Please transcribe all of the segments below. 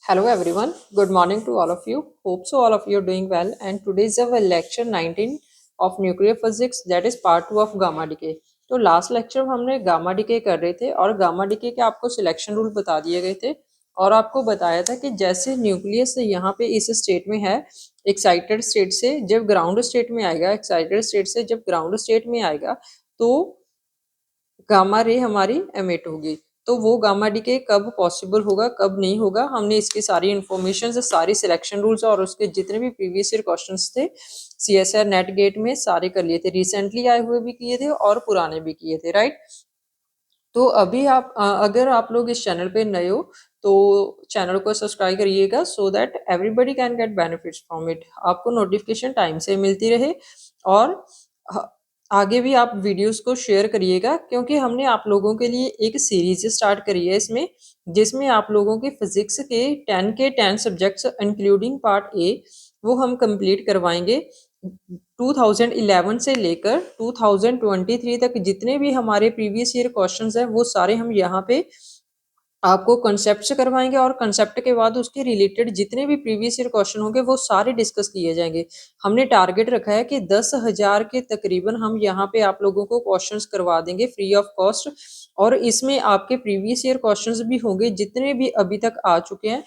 Hello everyone, good morning to all of you. Hope so all of you are doing well and today is our lecture 19 of nuclear physics that is part 2 of gamma decay. तो last lecture में हमने gamma decay कर रहे थे और gamma decay के आपको selection rule बता दिए गए थे और आपको बताया था कि जैसे न्यूक्लियस यहाँ पे इस स्टेट में है एक्साइटेड स्टेट से जब ग्राउंड स्टेट में आएगा एक्साइटेड स्टेट से जब ग्राउंड स्टेट में आएगा तो गामा रे हमारी एमिट होगी। तो वो गामा डीके कब पॉसिबल होगा कब नहीं होगा हमने इसकी सारी इन्फॉर्मेशन सारी सिलेक्शन रूल्स और उसके जितने भी प्रीवियस ईयर क्वेश्चंस थे सीएसआर नेट गेट में सारे कर लिए थे, रिसेंटली आए हुए भी किए थे और पुराने भी किए थे, राइट। तो अभी आप अगर आप लोग इस चैनल पे नए हो तो चैनल को सब्सक्राइब करिएगा so that everybody can get benefits from it, आपको नोटिफिकेशन टाइम से मिलती रहे और आगे भी आप वीडियोस को शेयर करिएगा क्योंकि हमने आप लोगों के लिए एक सीरीज स्टार्ट करी है इसमें जिसमें आप लोगों के फिजिक्स के 10 सब्जेक्ट्स इंक्लूडिंग पार्ट ए वो हम कंप्लीट करवाएंगे। 2011 से लेकर 2023 तक जितने भी हमारे प्रीवियस ईयर क्वेश्चंस हैं वो सारे हम यहाँ पे आपको कंसेप्ट से करवाएंगे और कंसेप्ट के बाद उसके रिलेटेड जितने भी प्रीवियस ईयर क्वेश्चन होंगे वो सारे डिस्कस किए जाएंगे। हमने टारगेट रखा है कि 10,000 के तकरीबन हम यहाँ पे आप लोगों को क्वेश्चंस करवा देंगे फ्री ऑफ कॉस्ट और इसमें आपके प्रीवियस ईयर क्वेश्चंस भी होंगे जितने भी अभी तक आ चुके हैं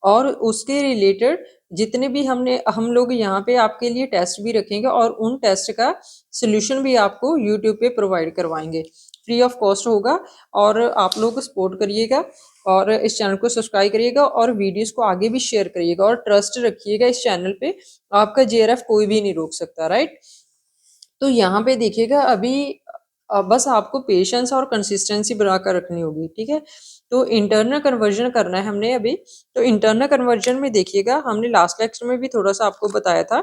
और उसके रिलेटेड जितने भी हम लोग यहाँ पे आपके लिए टेस्ट भी रखेंगे और उन टेस्ट का सोल्यूशन भी आपको यूट्यूब पे प्रोवाइड करवाएंगे, फ्री ऑफ कॉस्ट होगा। और आप लोग सपोर्ट करिएगा और इस चैनल को सब्सक्राइब करिएगा और वीडियोस को आगे भी शेयर करिएगा और ट्रस्ट रखिएगा इस चैनल पे, आपका जेआरएफ कोई भी नहीं रोक सकता, राइट। तो यहाँ पे देखिएगा अभी बस आपको पेशेंस और कंसिस्टेंसी बनाकर रखनी होगी, ठीक है। तो इंटरनल कन्वर्जन करना है हमने अभी। तो इंटरनल कन्वर्जन में देखिएगा हमने लास्ट लेक्चर में भी थोड़ा सा आपको बताया था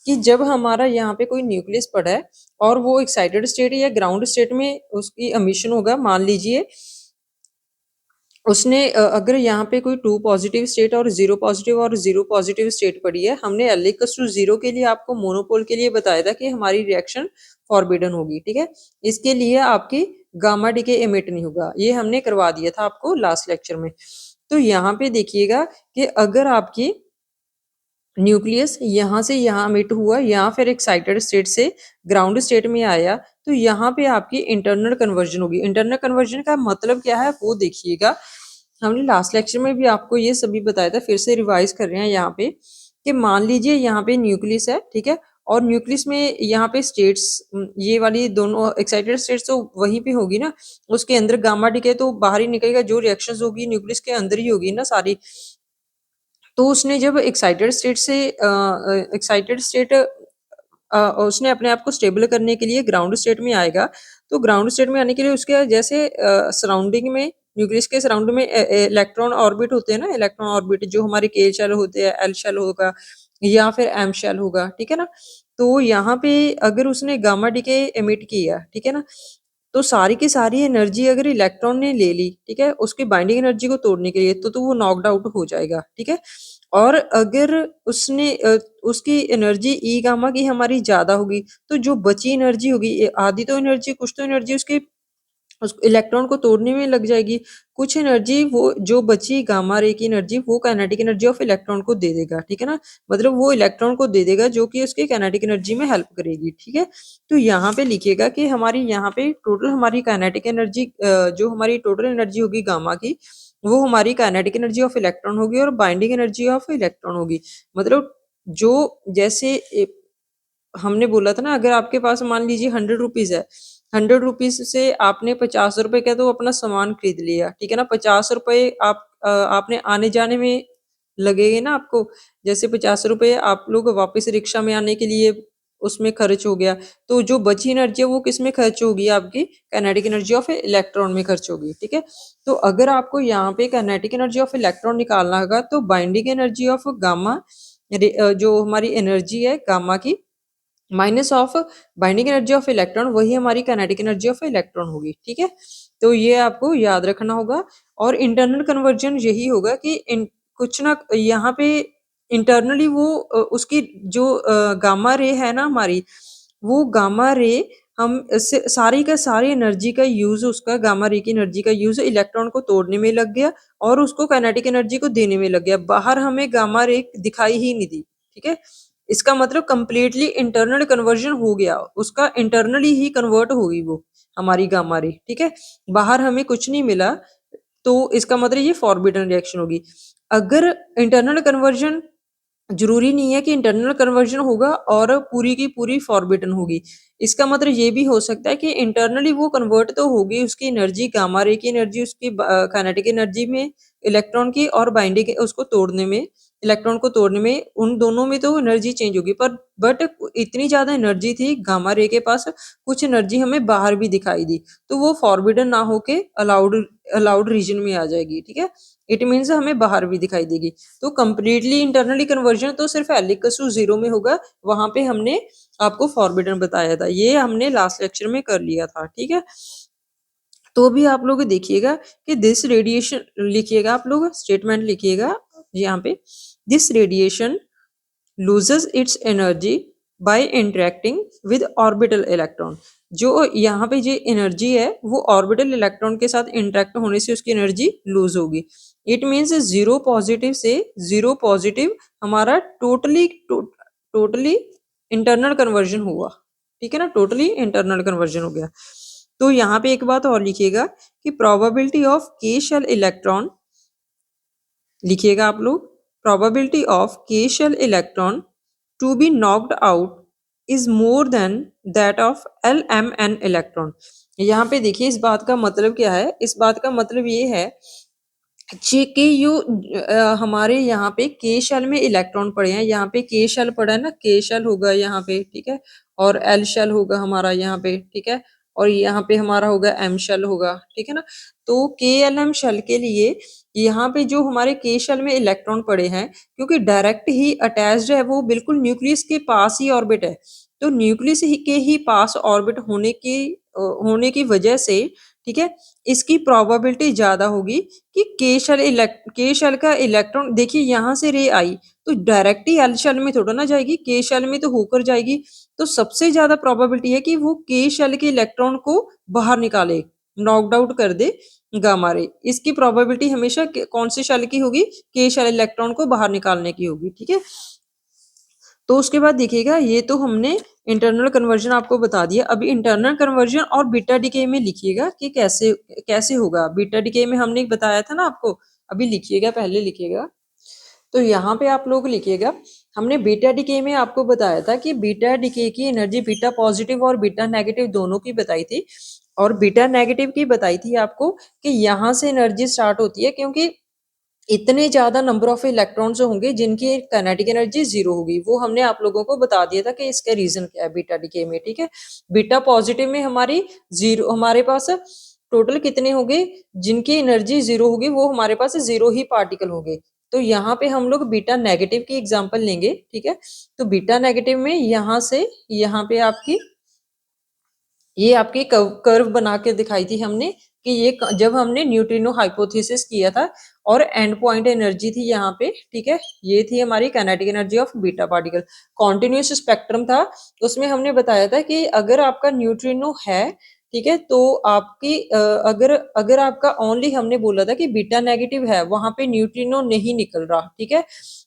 कि जब हमारा यहाँ पे कोई न्यूक्लियस पड़ा है और वो एक्साइटेड स्टेट या ग्राउंड स्टेट में उसकी एमिशन होगा, मान लीजिए उसने अगर यहाँ पे कोई 2 पॉजिटिव स्टेट और 0 पॉजिटिव और 0 पॉजिटिव स्टेट पड़ी है, हमने L इक्वल्स टू 0 के लिए आपको मोनोपोल के लिए बताया था कि हमारी रिएक्शन फॉरबिडन होगी, ठीक है। इसके लिए आपकी गामा डीके एमिट नहीं होगा, ये हमने करवा दिया था आपको लास्ट लेक्चर में। तो यहाँ पे देखिएगा कि अगर आपकी न्यूक्लियस यहाँ से यहाँ एमिट हुआ या फिर एक्साइटेड स्टेट से ग्राउंड स्टेट में आया तो यहाँ पे आपकी इंटरनल कन्वर्जन होगी। इंटरनल कन्वर्जन का मतलब क्या है वो देखिएगा, हमने लास्ट लेक्चर में भी आपको ये सभी बताया था, फिर से रिवाइज कर रहे हैं यहाँ पे कि मान लीजिए यहाँ पे न्यूक्लियस है, ठीक है, और न्यूक्लियस में यहाँ पे स्टेट्स ये वाली दोनों एक्साइटेड स्टेट्स तो वहीं पे होगी ना, उसके अंदर गामा डीके तो बाहर ही निकलेगा, जो रिएक्शंस होगी न्यूक्लियस के अंदर ही होगी ना सारी। तो उसने जब एक्साइटेड स्टेट उसने अपने आप को स्टेबल करने के लिए ग्राउंड स्टेट में आएगा, तो ग्राउंड स्टेट में आने के लिए उसके जैसे सराउंडिंग में न्यूक्लियस के सराउंड में इलेक्ट्रॉन ऑर्बिट होते हैं ना, इलेक्ट्रॉन ऑर्बिट जो हमारे के शेल होते हैं, एल शेल होगा या फिर एम शेल होगा, ठीक है ना। तो यहाँ पे अगर उसने गामा डीके एमिट किया, ठीक है ना, तो सारी की सारी एनर्जी अगर इलेक्ट्रॉन ने ले ली, ठीक है, उसकी बाइंडिंग एनर्जी को तोड़ने के लिए तो वो नॉकड आउट हो जाएगा, ठीक है। और अगर उसने उसकी एनर्जी ई गामा की हमारी ज्यादा होगी तो जो बची एनर्जी होगी आधी तो एनर्जी कुछ तो एनर्जी उसके उस इलेक्ट्रॉन को तोड़ने में लग जाएगी, कुछ एनर्जी वो जो बची गामा रे की एनर्जी वो काइनेटिक एनर्जी ऑफ इलेक्ट्रॉन को दे देगा, ठीक है ना, मतलब वो इलेक्ट्रॉन को दे देगा जो कि उसकी काइनेटिक एनर्जी में हेल्प करेगी, ठीक है। तो यहाँ पे लिखिएगा कि हमारी यहाँ पे टोटल हमारी काइनेटिक एनर्जी जो हमारी टोटल एनर्जी होगी गामा की वो हमारी काइनेटिक एनर्जी ऑफ इलेक्ट्रॉन होगी और बाइंडिंग एनर्जी ऑफ इलेक्ट्रॉन होगी। मतलब जो जैसे हमने बोला था ना, अगर आपके पास मान लीजिए 100 रुपीज है, 100 रुपीज से आपने 50 रुपए का तो अपना सामान खरीद लिया, ठीक है ना, 50 रुपए आपने आने जाने में लगेंगे ना आपको, जैसे 50 रुपए आप लोग वापस रिक्शा में आने के लिए उसमें खर्च हो गया, तो जो बची एनर्जी है वो किस में खर्च होगी, आपकी काइनेटिक एनर्जी ऑफ इलेक्ट्रॉन में खर्च होगी, ठीक है। तो अगर आपको यहाँ पे काइनेटिक एनर्जी ऑफ इलेक्ट्रॉन निकालना होगा तो बाइंडिंग एनर्जी ऑफ गामा जो हमारी एनर्जी है गामा की minus of binding energy of electron वही हमारी काइनेटिक एनर्जी ऑफ इलेक्ट्रॉन होगी, ठीक है। तो ये आपको याद रखना होगा और इंटरनल कन्वर्जन यही होगा कि कुछ ना यहाँ पे इंटरनली वो उसकी जो गामा रे है ना हमारी, वो गामा रे हम इससे सारी का सारी एनर्जी का यूज, उसका गामा रे की एनर्जी का यूज इलेक्ट्रॉन को तोड़ने में लग गया और उसको काइनेटिक एनर्जी को देने में लग गया। बाहर हमें गामा रे दिखाई ही नहीं दी, ठीक है। इसका मतलब कंप्लीटली इंटरनल कन्वर्जन हो गया, उसका इंटरनली ही कन्वर्ट होगी वो हमारी गामा रे, ठीक है। बाहर हमें कुछ नहीं मिला, तो इसका मतलब ये फॉरबिडन रिएक्शन होगी। अगर इंटरनल कन्वर्जन, जरूरी नहीं है कि इंटरनल कन्वर्जन होगा और पूरी की पूरी फॉरबिडन होगी। इसका मतलब ये भी हो सकता है कि इंटरनली वो कन्वर्ट तो होगी, उसकी एनर्जी गामा रे की एनर्जी उसकी काइनेटिक एनर्जी में इलेक्ट्रॉन की और बाइंडिंग उसको तोड़ने में, इलेक्ट्रॉन को तोड़ने में, उन दोनों में तो एनर्जी चेंज होगी। पर बट इतनी ज्यादा एनर्जी थी गामा रे के पास, कुछ एनर्जी हमें बाहर भी दिखाई दी, तो वो फॉरबिडन ना होके अलाउड अलाउड रीजन में आ जाएगी, ठीक है। इट मीन्स हमें बाहर भी दिखाई देगी। तो कंप्लीटली इंटरनली कन्वर्जन तो सिर्फ L इक्वल्स टू 0 में होगा, वहां पे हमने आपको फॉरबिडन बताया था, ये हमने लास्ट लेक्चर में कर लिया था, ठीक है। तो भी आप लोग देखिएगा कि दिस रेडिएशन लिखिएगा, आप लोग स्टेटमेंट लिखिएगा यहाँ पे, this radiation loses its energy by interacting with orbital electron। जो यहाँ पे जो एनर्जी है वो ऑर्बिटल इलेक्ट्रॉन के साथ इंटरेक्ट होने से उसकी एनर्जी लूज होगी। इट मीन्स 0 पॉजिटिव से 0 पॉजिटिव हमारा टोटली इंटरनल कन्वर्जन हुआ, ठीक है ना, टोटली इंटरनल कन्वर्जन हो गया। तो यहाँ पे एक बात और लिखिएगा कि probability of K shell electron, लिखिएगा आप लोग, probability of k shell electron to be knocked out is more than that of LMN electron। यहाँ पे देखिए इस बात का मतलब क्या है, इस बात का मतलब ये है कि हमारे यहाँ पे के शेल में इलेक्ट्रॉन पड़े हैं, यहाँ पे के शेल पड़ा है ना, के शेल होगा यहाँ पे, ठीक है, और एल शेल होगा हमारा यहाँ पे, ठीक है, और यहाँ पे हमारा होगा एम शेल होगा, ठीक है ना। तो के एल एम शेल के लिए यहाँ पे जो हमारे के शेल में इलेक्ट्रॉन पड़े हैं, क्योंकि डायरेक्ट ही अटैच्ड है, वो बिल्कुल न्यूक्लियस के पास ही ऑर्बिट है, तो न्यूक्लियस के ही पास ऑर्बिट होने की वजह से, ठीक है, इसकी प्रोबेबिलिटी ज्यादा होगी कि के शेल का इलेक्ट्रॉन, देखिए यहाँ से रे आई तो डायरेक्ट ही एल शेल में थोड़ा ना जाएगी, के शेल में तो होकर जाएगी। तो सबसे ज्यादा प्रोबेबिलिटी है कि वो के शेल के इलेक्ट्रॉन को बाहर निकाले, नॉकड आउट कर दे गामा रे। इसकी प्रोबेबिलिटी हमेशा कौन से शेल की होगी, के शेल इलेक्ट्रॉन को बाहर निकालने की होगी, ठीक है। तो उसके बाद देखिएगा, ये तो हमने इंटरनल कन्वर्जन आपको बता दिया। अभी इंटरनल कन्वर्जन और बीटा डीके में लिखिएगा कि कैसे कैसे होगा। बीटा डीके में हमने बताया था ना आपको, अभी लिखिएगा, पहले लिखिएगा। तो यहाँ पे आप लोग लिखिएगा, हमने बीटा डीके में आपको बताया था कि बीटा डीके की एनर्जी बीटा पॉजिटिव और बीटा नेगेटिव दोनों की बताई थी, और बीटा नेगेटिव की बताई थी आपको कि यहाँ से एनर्जी स्टार्ट होती है, क्योंकि इतने ज्यादा नंबर ऑफ इलेक्ट्रॉन्स होंगे जिनकी काइनेटिक एनर्जी 0 होगी। वो हमने आप लोगों को बता दिया था कि इसका रीजन क्या है बीटा डीके में, ठीक है। बीटा पॉजिटिव में हमारी 0, हमारे पास टोटल कितने होंगे जिनकी एनर्जी 0 होगी, वो हमारे पास 0 ही पार्टिकल होंगे। तो यहाँ पे हम लोग बीटा नेगेटिव की एग्जांपल लेंगे, ठीक है। तो बीटा नेगेटिव में यहाँ से यहाँ पे आपकी ये आपकी कर्व बना के दिखाई थी हमने कि ये जब हमने न्यूट्रिनो हाइपोथेसिस किया था, और एंड पॉइंट एनर्जी थी यहाँ पे, ठीक है, ये थी हमारी kinetic energy of beta particle. Continuous spectrum था, उसमें हमने बताया था कि अगर आपका न्यूट्रिनो है, ठीक है, तो आपकी अगर अगर आपका ओनली, हमने बोला था कि बीटा नेगेटिव है, वहां पे न्यूट्रिनो नहीं निकल रहा, ठीक है,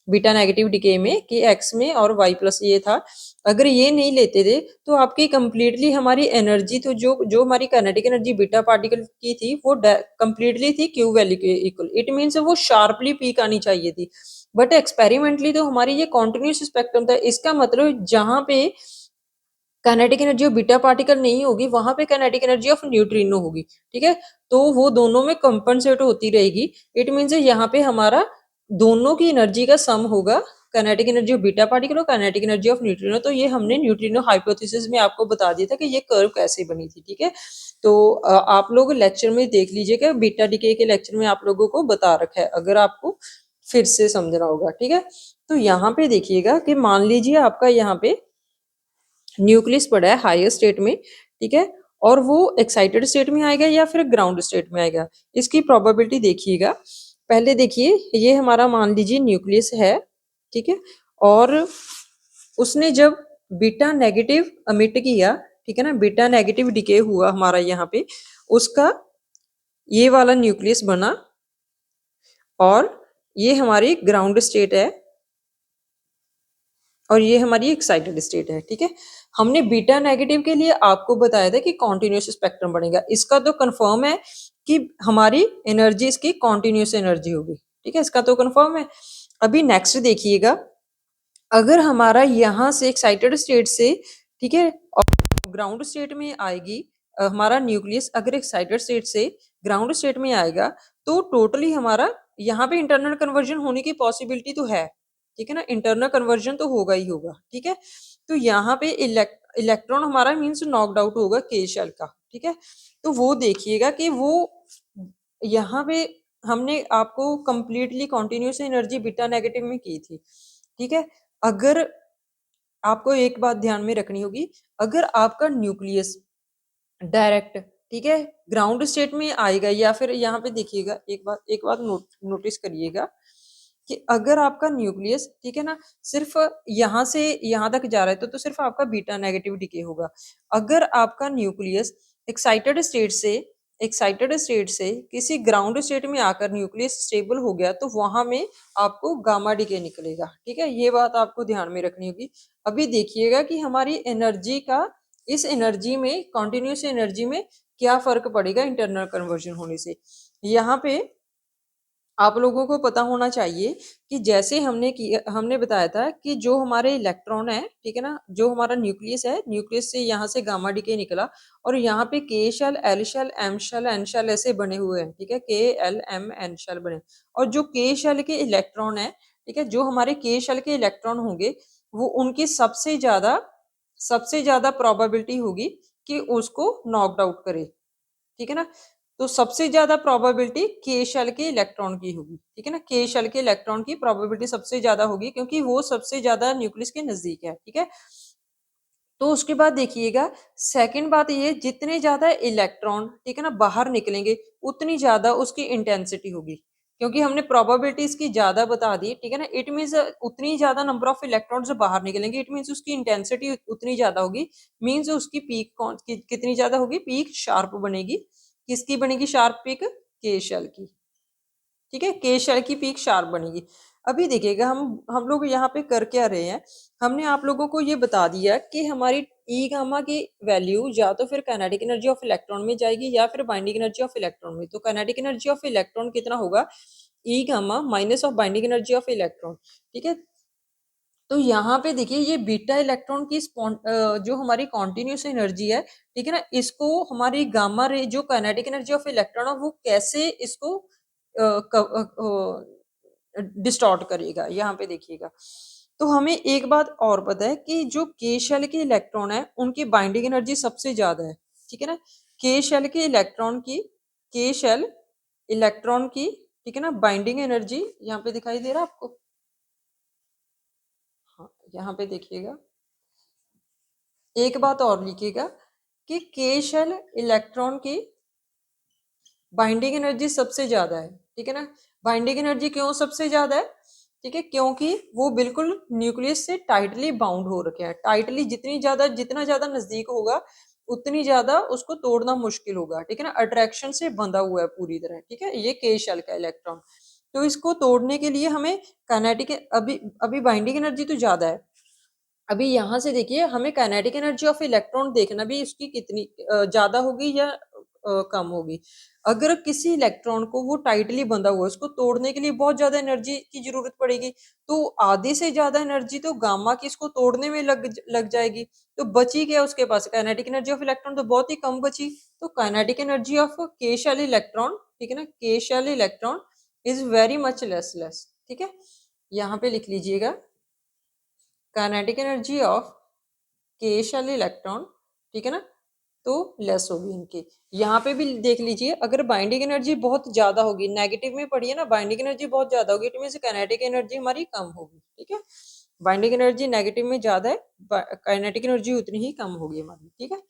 बीटा नेगेटिव डिके में कि एक्स में और वाई प्लस ये था, अगर ये नहीं लेते थे तो आपकी कंप्लीटली हमारी एनर्जी, तो जो जो हमारी काइनेटिक एनर्जी बीटा पार्टिकल की थी वो कंप्लीटली थी क्यू वैल्यू के इक्वल। इट मीन्स वो शार्पली पीक आनी चाहिए थी, बट एक्सपेरिमेंटली तो हमारी ये कॉन्टिन्यूस स्पेक्ट्रम था। इसका मतलब जहां पे kinetic energy of beta particle नहीं होगी, वहां पे काइनेटिक एनर्जी ऑफ न्यूट्रिनो होगी, ठीक है, तो वो दोनों में कंपनसेट होती रहेगी। इट मीन्स यहाँ पे हमारा दोनों की एनर्जी का सम होगा, kinetic energy of beta particle और काइनेटिक एनर्जी ऑफ न्यूट्रिनो। तो ये हमने न्यूट्रिनो हाइपोथेसिस में आपको बता दिया था कि ये कर्व कैसे बनी थी, ठीक है। तो आप लोग लेक्चर में देख लीजिएगा, बीटा डीके के लेक्चर में आप लोगों को बता रखा है, अगर आपको फिर से समझना होगा, ठीक है। तो यहाँ पे देखिएगा कि मान लीजिए आपका यहाँ पे न्यूक्लियस पड़ा है हायर स्टेट में, ठीक है, और वो एक्साइटेड स्टेट में आएगा या फिर ग्राउंड स्टेट में आएगा, इसकी प्रोबेबिलिटी देखिएगा। पहले देखिए, ये हमारा मान लीजिए न्यूक्लियस है, ठीक है, और उसने जब बीटा नेगेटिव अमिट किया, ठीक है ना, बीटा नेगेटिव डिके हुआ हमारा यहाँ पे, उसका ये वाला न्यूक्लियस बना और ये हमारी ग्राउंड स्टेट है और ये हमारी एक्साइटेड स्टेट है। ठीक है, हमने बीटा नेगेटिव के लिए आपको बताया था कि कॉन्टिन्यूस स्पेक्ट्रम बनेगा, इसका तो कंफर्म है कि हमारी एनर्जी इसकी कॉन्टिन्यूस एनर्जी होगी। ठीक है, इसका तो कंफर्म है। अभी नेक्स्ट देखिएगा, अगर हमारा यहाँ से एक्साइटेड स्टेट से, ठीक है, और ग्राउंड स्टेट में आएगी हमारा न्यूक्लियस, अगर एक्साइटेड स्टेट से ग्राउंड स्टेट में आएगा तो टोटली हमारा यहाँ पे इंटरनल कन्वर्जन होने की पॉसिबिलिटी तो है। ठीक है ना, इंटरनल कन्वर्जन तो होगा ही होगा। ठीक है, तो यहाँ पे इलेक्ट्रॉन हमारा मीन्स नॉकड आउट होगा के शेल का। ठीक है, तो वो देखिएगा कि वो यहाँ पे हमने आपको completely continuous energy beta negative में की थी। ठीक है, अगर आपको एक बात ध्यान में रखनी होगी, अगर आपका न्यूक्लियस डायरेक्ट, ठीक है, ग्राउंड स्टेट में आएगा, या फिर यहाँ पे देखिएगा एक बात नोटिस करिएगा कि अगर आपका न्यूक्लियस, ठीक है ना, सिर्फ यहाँ से यहाँ तक जा रहा है तो सिर्फ आपका बीटा नेगेटिव डिके होगा। अगर आपका न्यूक्लियस एक्साइटेड स्टेट से किसी ग्राउंड स्टेट में आकर न्यूक्लियस स्टेबल हो गया तो वहां में आपको गामा डिके निकलेगा। ठीक है, ये बात आपको ध्यान में रखनी होगी। अभी देखिएगा कि हमारी एनर्जी का, इस एनर्जी में, कॉन्टिन्यूस एनर्जी में क्या फर्क पड़ेगा इंटरनल कन्वर्जन होने से। यहाँ पे आप लोगों को पता होना चाहिए कि जैसे हमने बताया था कि जो हमारे इलेक्ट्रॉन है, ठीक है ना, जो हमारा न्यूक्लियस है, न्यूक्लियस से यहाँ से गामा डिके निकला और यहाँ पे K shell, L shell, M shell, N shell ऐसे बने हुए हैं। ठीक है, के एल एम एन शेल बने, और जो के शेल के इलेक्ट्रॉन है, ठीक है, जो हमारे के शेल के इलेक्ट्रॉन होंगे वो उनकी सबसे ज्यादा प्रोबेबिलिटी होगी कि उसको नॉकड आउट करे। ठीक है ना, तो सबसे ज्यादा प्रोबेबिलिटी के शेल के इलेक्ट्रॉन की होगी। ठीक है ना, के शेल के इलेक्ट्रॉन की प्रोबेबिलिटी सबसे ज्यादा होगी क्योंकि वो सबसे ज्यादा न्यूक्लियस के नजदीक है। ठीक है, तो उसके बाद देखिएगा, सेकंड बात ये, जितने ज्यादा इलेक्ट्रॉन, ठीक है ना, बाहर निकलेंगे उतनी ज्यादा उसकी इंटेंसिटी होगी, क्योंकि हमने प्रोबेबिलिटी इसकी ज्यादा बता दी। ठीक है ना, इट मीन्स उतनी ज्यादा नंबर ऑफ इलेक्ट्रॉन्स बाहर निकलेंगे, इट मीन्स उसकी इंटेंसिटी उतनी ज्यादा होगी। मीन्स उसकी पीक कितनी ज्यादा होगी, पीक शार्प बनेगी। किसकी बनेगी शार्प पीक, के शेल की। ठीक है, के शेल की पीक शार्प बनेगी। अभी देखिएगा, हम लोग यहाँ पे कर क्या रहे हैं, हमने आप लोगों को ये बता दिया कि हमारी ई गामा की वैल्यू या तो फिर काइनेटिक एनर्जी ऑफ इलेक्ट्रॉन में जाएगी या फिर बाइंडिंग एनर्जी ऑफ इलेक्ट्रॉन में। तो काइनेटिक एनर्जी ऑफ इलेक्ट्रॉन कितना होगा, E gamma minus of binding energy of electron. ठीक है, तो यहाँ पे देखिए ये बीटा इलेक्ट्रॉन की जो हमारी कॉन्टिन्यूस एनर्जी है, ठीक है ना, इसको हमारी गामा रे जो काइनेटिक एनर्जी ऑफ इलेक्ट्रॉन है वो कैसे इसको डिस्टॉर्ट करेगा, यहाँ पे देखिएगा। तो हमें एक बात और पता है कि जो के शेल के इलेक्ट्रॉन है उनकी बाइंडिंग एनर्जी सबसे ज्यादा है। ठीक है ना, के शेल के इलेक्ट्रॉन की, के शेल इलेक्ट्रॉन की, ठीक है ना, बाइंडिंग एनर्जी यहाँ पे दिखाई दे रहा है आपको, हाँ यहाँ पे देखिएगा, एक बात और लिखिएगा कि के शेल इलेक्ट्रॉन की बाइंडिंग एनर्जी सबसे ज्यादा है। ठीक है ना, बाइंडिंग एनर्जी क्यों सबसे ज्यादा है, ठीक है, क्योंकि वो बिल्कुल न्यूक्लियस से टाइटली बाउंड हो रखे हैं। टाइटली जितना ज्यादा नजदीक होगा उतनी ज्यादा उसको तोड़ना मुश्किल होगा। ठीक है ना, अट्रैक्शन से बंधा हुआ है पूरी तरह। ठीक है, ये के शेल का इलेक्ट्रॉन, तो इसको तोड़ने के लिए हमें काइनेटिक, अभी अभी बाइंडिंग एनर्जी तो ज्यादा है। अभी यहाँ से देखिए, हमें काइनेटिक एनर्जी ऑफ इलेक्ट्रॉन देखना भी उसकी कितनी ज्यादा होगी या कम होगी। अगर किसी इलेक्ट्रॉन को वो टाइटली बंधा हुआ है, उसको तोड़ने के लिए बहुत ज्यादा एनर्जी की जरूरत पड़ेगी, तो आधे से ज्यादा एनर्जी तो गामा की इसको तोड़ने में लग जाएगी। तो बची क्या उसके पास, काइनेटिक एनर्जी ऑफ इलेक्ट्रॉन तो बहुत ही कम बची। तो kinetic energy of K shell electron, ठीक है ना, K shell electron is very much less. ठीक है, यहाँ पे लिख लीजिएगा, kinetic energy of K shell electron, ठीक है ना, तो लेस होगी इनकी। यहाँ पे भी देख लीजिए, अगर बाइंडिंग एनर्जी बहुत ज्यादा होगी, नेगेटिव में पढ़िए ना, बाइंडिंग एनर्जी बहुत ज्यादा होगी, इट मीन्स काइनेटिक एनर्जी हमारी कम होगी। ठीक है, बाइंडिंग एनर्जी नेगेटिव में ज्यादा है, काइनेटिक एनर्जी उतनी ही कम होगी हमारी। ठीक है,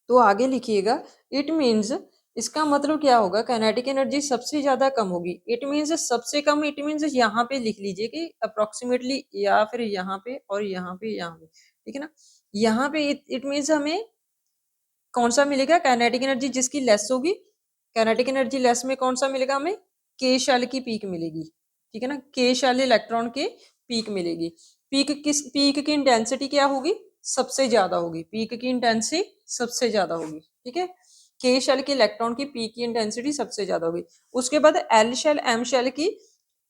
तो आगे लिखिएगा, इट मीन्स, इसका मतलब क्या होगा, काइनेटिक एनर्जी सबसे ज्यादा कम होगी, इट मीन्स सबसे कम, इट मीन्स यहाँ पे लिख लीजिए कि अप्रोक्सीमेटली, या फिर यहाँ पे और यहाँ पे, ठीक है ना, यहाँ पे इट मीन्स हमें कौन सा मिलेगा, काइनेटिक एनर्जी जिसकी लेस होगी, काइनेटिक एनर्जी लेस में कौन सा मिलेगा हमें, के शेल की पीक मिलेगी, ठीक है ना, के शेल इलेक्ट्रॉन के पीक मिलेगी। पीक की इंटेंसिटी क्या होगी, सबसे ज्यादा होगी, पीक की इंटेंसिटी सबसे ज्यादा होगी, ठीक है, के शेल के इलेक्ट्रॉन की पीक की इंटेंसिटी सबसे ज्यादा होगी। उसके बाद एल शेल एम शेल की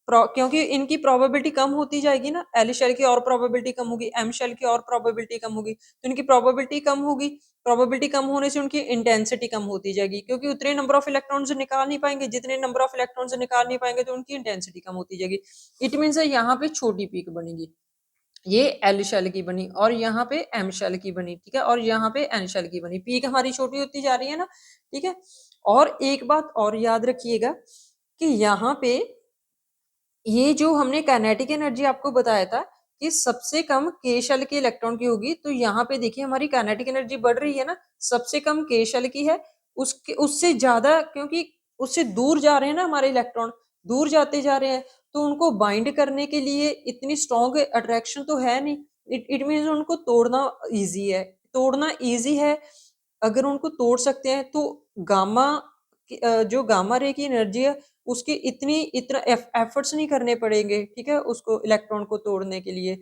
क्योंकि इनकी प्रोबेबिलिटी कम होती जाएगी ना, एल शेल की और प्रोबेबिलिटी कम होगी, एम शेल की और प्रोबेबिलिटी कम होगी, तो इनकी प्रोबेबिलिटी कम होगी, प्रोबेबिलिटी कम होने से उनकी इंटेंसिटी कम होती जाएगी, क्योंकि उतने नंबर ऑफ इलेक्ट्रॉन्स निकाल नहीं पाएंगे, जितने नंबर ऑफ इलेक्ट्रॉन्स निकाल नहीं पाएंगे तो उनकी इंटेंसिटी कम होती जाएगी। इट मीन्स यहाँ पे छोटी पीक बनेगी, ये एल शेल की बनी और यहाँ पे एम शेल की बनी, ठीक है, और यहाँ पे एन शेल की बनी, पीक हमारी छोटी होती जा रही है ना, ठीक है। और एक बात और याद रखिएगा कि यहाँ पे ये जो हमने काइनेटिक एनर्जी आपको बताया था कि सबसे कम के शेल के इलेक्ट्रॉन की होगी, तो यहाँ पे देखिए हमारी काइनेटिक एनर्जी बढ़ रही है ना, सबसे कम के शेल की है, उसके उससे ज्यादा, क्योंकि उससे दूर जा रहे हैं ना हमारे इलेक्ट्रॉन, दूर जाते जा रहे हैं, तो उनको बाइंड करने के लिए इतनी स्ट्रॉन्ग अट्रैक्शन तो है नहीं, इट मीन्स उनको तोड़ना इजी है, तोड़ना इजी है। अगर उनको तोड़ सकते हैं तो गामा जो गामा रे की एनर्जी है उसके इतना एफर्ट्स नहीं करने पड़ेंगे, ठीक है, उसको इलेक्ट्रॉन को तोड़ने के लिए।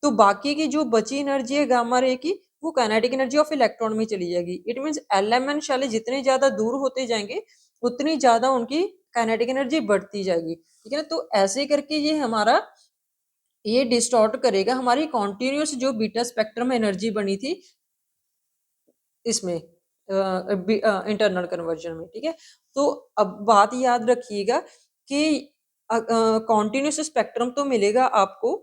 तो बाकी की जो बची एनर्जी है गामा रे की, वो काइनेटिक एनर्जी ऑफ इलेक्ट्रॉन में चली जाएगी। इट मीन्स एलएमएन शेल जितने ज्यादा दूर होते जाएंगे उतनी ज्यादा उनकी काइनेटिक एनर्जी बढ़ती जाएगी, ठीक है ना। तो ऐसे करके ये डिस्टॉर्ट करेगा हमारी कॉन्टिन्यूस जो बीटा स्पेक्ट्रम एनर्जी बनी थी इसमें इंटरनल कन्वर्जन में, ठीक है। तो अब बात याद रखिएगा कि कॉन्टिन्यूस स्पेक्ट्रम तो मिलेगा आपको,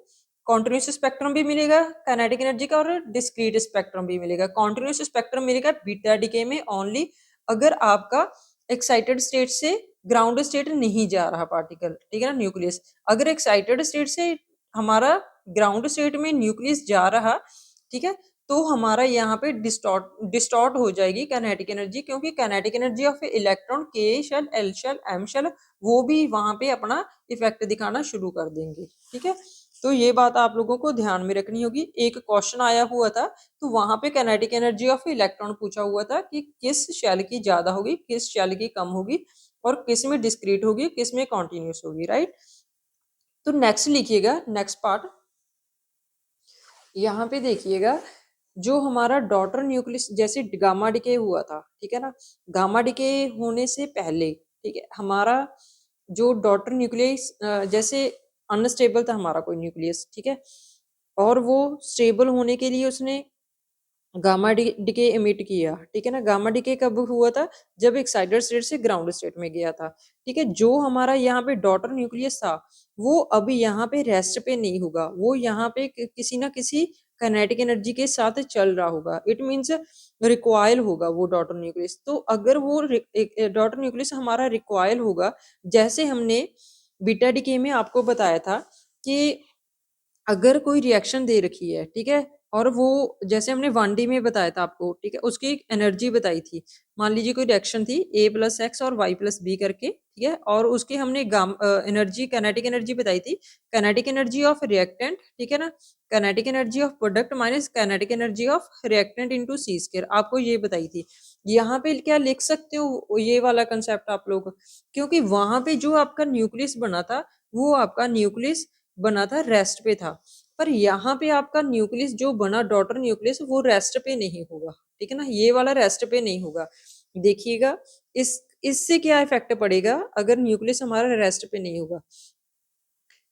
कॉन्टिन्यूस स्पेक्ट्रम भी मिलेगा काइनेटिक एनर्जी का, और डिस्क्रीट स्पेक्ट्रम भी मिलेगा। कॉन्टिन्यूस स्पेक्ट्रम मिलेगा बीटा डीके में ओनली अगर आपका एक्साइटेड स्टेट से ग्राउंड स्टेट नहीं जा रहा पार्टिकल, ठीक है ना, न्यूक्लियस। अगर एक्साइटेड स्टेट से हमारा ग्राउंड स्टेट में न्यूक्लियस जा रहा, ठीक है, तो हमारा यहाँ पे डिस्टॉर्ट हो जाएगी काइनेटिक एनर्जी, क्योंकि kinetic energy of electron K shell L shell M shell वो भी वहां पे अपना इफेक्ट दिखाना शुरू कर देंगे, ठीक है। तो ये बात आप लोगों को ध्यान में रखनी होगी। एक क्वेश्चन आया हुआ था तो वहां पे काइनेटिक एनर्जी ऑफ इलेक्ट्रॉन पूछा हुआ था कि किस शेल की ज्यादा होगी, किस शेल की कम होगी, और किस में डिस्क्रीट होगी, किस में कॉन्टिन्यूस होगी, राइट। तो नेक्स्ट लिखिएगा, नेक्स्ट पार्ट यहाँ पे देखिएगा, जो हमारा डॉटर न्यूक्लियस जैसे गामा डिके हुआ था, ठीक है ना, गामा डिके होने से पहले, ठीक है, हमारा जो डॉटर न्यूक्लियस जैसे अनस्टेबल था हमारा कोई न्यूक्लियस, ठीक है, और वो स्टेबल होने के लिए उसने गामा डिके इमिट किया, ठीक है ना। गामा डिके कब हुआ था, जब एक्साइटेड स्टेट से ग्राउंड स्टेट में गया था, ठीक है। जो हमारा यहाँ पे डॉटर न्यूक्लियस था वो अभी यहाँ पे रेस्ट पे नहीं होगा, वो यहाँ पे किसी ना किसी काइनेटिक एनर्जी के साथ चल रहा होगा, इट मीन्स रिक्वायल होगा वो डॉटर न्यूक्लियस। तो अगर वो डॉटर न्यूक्लियस हमारा रिक्वायल होगा, जैसे हमने बीटा डिके में आपको बताया था कि अगर कोई रिएक्शन दे रखी है, ठीक है, और वो जैसे हमने 1D में बताया था आपको, ठीक है, उसकी एनर्जी बताई थी। मान लीजिए कोई रिएक्शन थी A+X और Y+B करके, ठीक है, और उसकी हमने एनर्जी काइनेटिक एनर्जी बताई थी, काइनेटिक एनर्जी ऑफ रिएक्टेंट, ठीक है ना, kinetic energy of product minus kinetic energy of reactant into C square, आपको ये बताई थी। यहाँ पे क्या लिख सकते हो ये वाला कंसेप्ट आप लोग, क्योंकि वहां पे जो आपका न्यूक्लियस बना था वो आपका न्यूक्लियस बना था रेस्ट पे था, पर यहाँ पे आपका न्यूक्लियस जो बना डॉटर न्यूक्लियस वो रेस्ट पे नहीं होगा, ठीक है ना, ये वाला रेस्ट पे नहीं होगा। देखिएगा इससे क्या इफेक्ट पड़ेगा अगर न्यूक्लियस हमारा रेस्ट पे नहीं होगा।